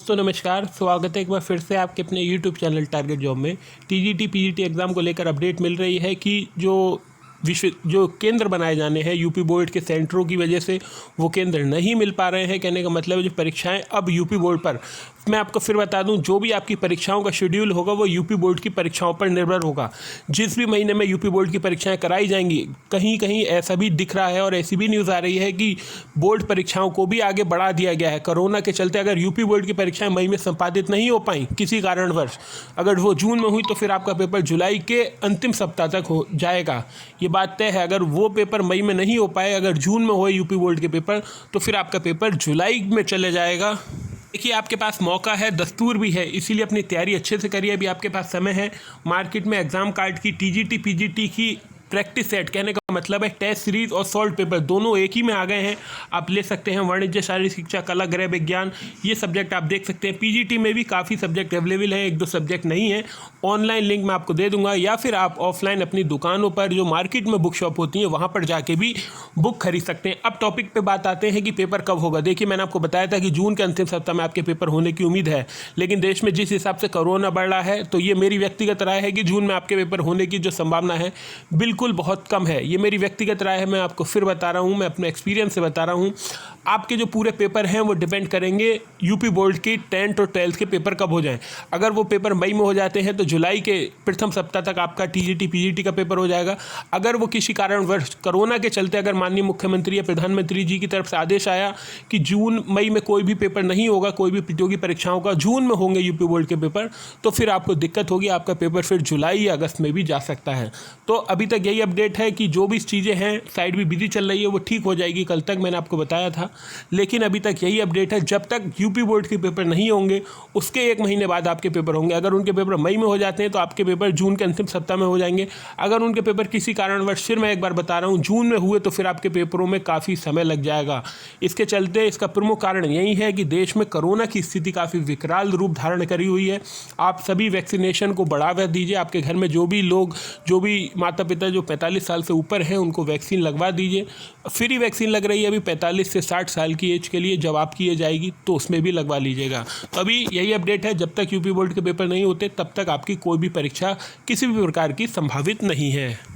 तो नमस्कार, स्वागत है एक बार फिर से आपके अपने यूट्यूब चैनल टारगेट जॉब में। टीजीटी पीजीटी एग्ज़ाम को लेकर अपडेट मिल रही है कि जो केंद्र बनाए जाने हैं यूपी बोर्ड के सेंटरों की वजह से वो केंद्र नहीं मिल पा रहे हैं। कहने का मतलब है जो परीक्षाएं अब यूपी बोर्ड पर, मैं आपको फिर बता दूं, जो भी आपकी परीक्षाओं का शेड्यूल होगा वो यूपी बोर्ड की परीक्षाओं पर निर्भर होगा। जिस भी महीने में यूपी बोर्ड की परीक्षाएं कराई जाएंगी, कहीं कहीं ऐसा भी दिख रहा है और ऐसी भी न्यूज़ आ रही है कि बोर्ड परीक्षाओं को भी आगे बढ़ा दिया गया है। कोरोना के चलते अगर यूपी बोर्ड की परीक्षाएं मई में संपादित नहीं हो पाई किसी कारणवश, अगर वो जून में हुई तो फिर आपका पेपर जुलाई के अंतिम सप्ताह तक हो जाएगा। ये बात तय है। अगर वो पेपर मई में नहीं हो पाए, अगर जून में हो यूपी बोर्ड के पेपर, तो फिर आपका पेपर जुलाई में चले जाएगा। देखिए, आपके पास मौका है, दस्तूर भी है, इसीलिए अपनी तैयारी अच्छे से करिए। अभी आपके पास समय है। मार्केट में एग्जाम कार्ड की टीजीटी पीजीटी की प्रैक्टिस सेट, कहने का मतलब है टेस्ट सीरीज और सॉल्व पेपर दोनों एक ही में आ गए हैं। आप ले सकते हैं वाणिज्य, शारीरिक शिक्षा, कला, गृह विज्ञान, ये सब्जेक्ट आप देख सकते हैं। पीजीटी में भी काफ़ी सब्जेक्ट अवेलेबल हैं, एक दो सब्जेक्ट नहीं है। ऑनलाइन लिंक मैं आपको दे दूंगा, या फिर आप ऑफलाइन अपनी दुकानों पर, जो मार्केट में बुक शॉप होती हैं, वहाँ पर जाके भी बुक खरीद सकते हैं। अब टॉपिक पे बात आते हैं कि पेपर कब होगा। देखिए, मैंने आपको बताया था कि जून के अंतिम सप्ताह में आपके पेपर होने की उम्मीद है, लेकिन देश में जिस हिसाब से कोरोना बढ़ रहा है, तो ये मेरी व्यक्तिगत राय है कि जून में आपके पेपर होने की जो संभावना है बिल्कुल बहुत कम है। ये मेरी व्यक्तिगत राय है, मैं आपको फिर बता रहा हूँ, मैं अपने एक्सपीरियंस से बता रहा हूँ। आपके जो पूरे पेपर हैं वो डिपेंड करेंगे यूपी बोर्ड की 10th और 12th के पेपर कब हो जाएं। अगर वो पेपर मई में हो जाते हैं तो जुलाई के प्रथम सप्ताह तक आपका टीजीटी पीजीटी का पेपर हो जाएगा। अगर वो किसी कारणवश कोरोना के चलते, अगर माननीय मुख्यमंत्री या प्रधानमंत्री जी की तरफ से आदेश आया कि जून मई में कोई भी पेपर नहीं होगा, कोई भी प्रतियोगी परीक्षाओं का जून में होंगे यूपी बोर्ड के पेपर, तो फिर आपको दिक्कत होगी। आपका पेपर फिर जुलाई या अगस्त में भी जा सकता है। तो अभी तक यही अपडेट है कि जो भी चीज़ें हैं, साइड भी बिजी चल रही है, वो ठीक हो जाएगी कल तक, मैंने आपको बताया था। लेकिन अभी तक यही अपडेट है, जब तक यूपी बोर्ड के पेपर नहीं होंगे उसके एक महीने बाद आपके पेपर होंगे। अगर उनके पेपर मई में हो जाते हैं तो आपके पेपर जून के अंतिम सप्ताह में हो जाएंगे। अगर उनके पेपर किसी कारणवश, फिर मैं एक बार बता रहा हूँ, जून में हुए तो फिर आपके पेपरों में काफ़ी समय लग जाएगा। इसके चलते इसका प्रमुख कारण यही है कि देश में कोरोना की स्थिति काफ़ी विकराल रूप धारण करी हुई है। आप सभी वैक्सीनेशन को बढ़ावा दीजिए। आपके घर में जो भी लोग, जो भी माता पिता जो 45 साल से ऊपर हैं, उनको वैक्सीन लगवा दीजिए। फ्री वैक्सीन लग रही है अभी 45 से 60 साल की एज के लिए, जब आपकी एज आएगी तो उसमें भी लगवा लीजिएगा। तो अभी यही अपडेट है, जब तक यूपी बोर्ड के पेपर नहीं होते तब तक आपकी कोई भी परीक्षा किसी भी प्रकार की संभावित नहीं है।